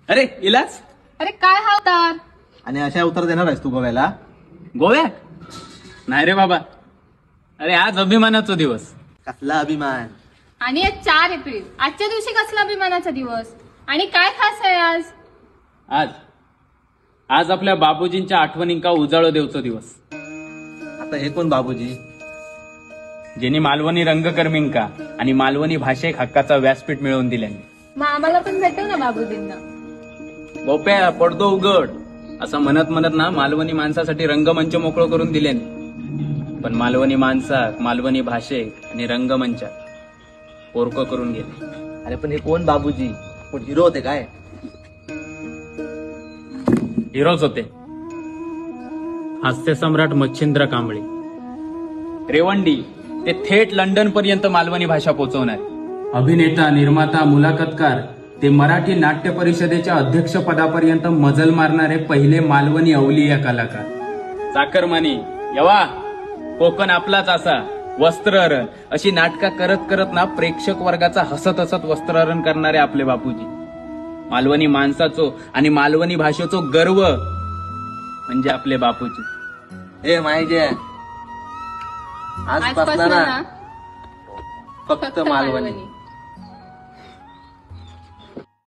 अरे इलास, अरे काय हा अवतार? आणि अशा उत्तर देणार आहेस तू गोव्याला? गोव्यात नाही रे बाबा. अरे आज अभिमानाचा दिवस. कसला अभिमान? आणि आज 4 एप्रिल, आजच्या दिवशी कसला अभिमानाचा दिवस? आणि काय खास आहे आज? आज आज आपल्या बाबूजींच्या आठवणींका उजाळो देवचो दिवस. आता हे कोण बाबूजी? ज्यांनी मालवणी रंगकर्मींका आणि मालवणी भाषेक हक्काचा व्यासपीठ मिळवून दिल्याने. मग आम्हाला पण भेटव ना बाबूजींना. बोप्या पडदो उघड असं म्हणत म्हणत ना मालवणी माणसासाठी रंगमंच मोकळं करून दिल्याने. पण मालवणी माणसाक, मालवणी भाषेक आणि रंगमंचात पोरकं करून गेले. अरे पण हे कोण बाबूजी? कोण हिरो होते काय? हिरोच होते. हास्य सम्राट मच्छिंद्र कांबळे. रेवंडी ते थेट लंडन पर्यंत मालवणी भाषा पोहोचवणार. अभिनेता, निर्माता, मुलाखतकार ते मराठी नाट्य परिषदेच्या अध्यक्षपदापर्यंत मजल मारणारे पहिले मालवणी अवलिया कलाकार. चाकरमानी यवा कोकण आपलाच असा, वस्त्रहरण अशी नाटका करत करत ना प्रेक्षक वर्गाचा हसत हसत वस्त्रहरण करणारे आपले बापूजी. मालवणी माणसाचो आणि मालवणी भाषेचो गर्व म्हणजे आपले बापूजी. हे माहिती आजपासून ना फक्त मालवणी.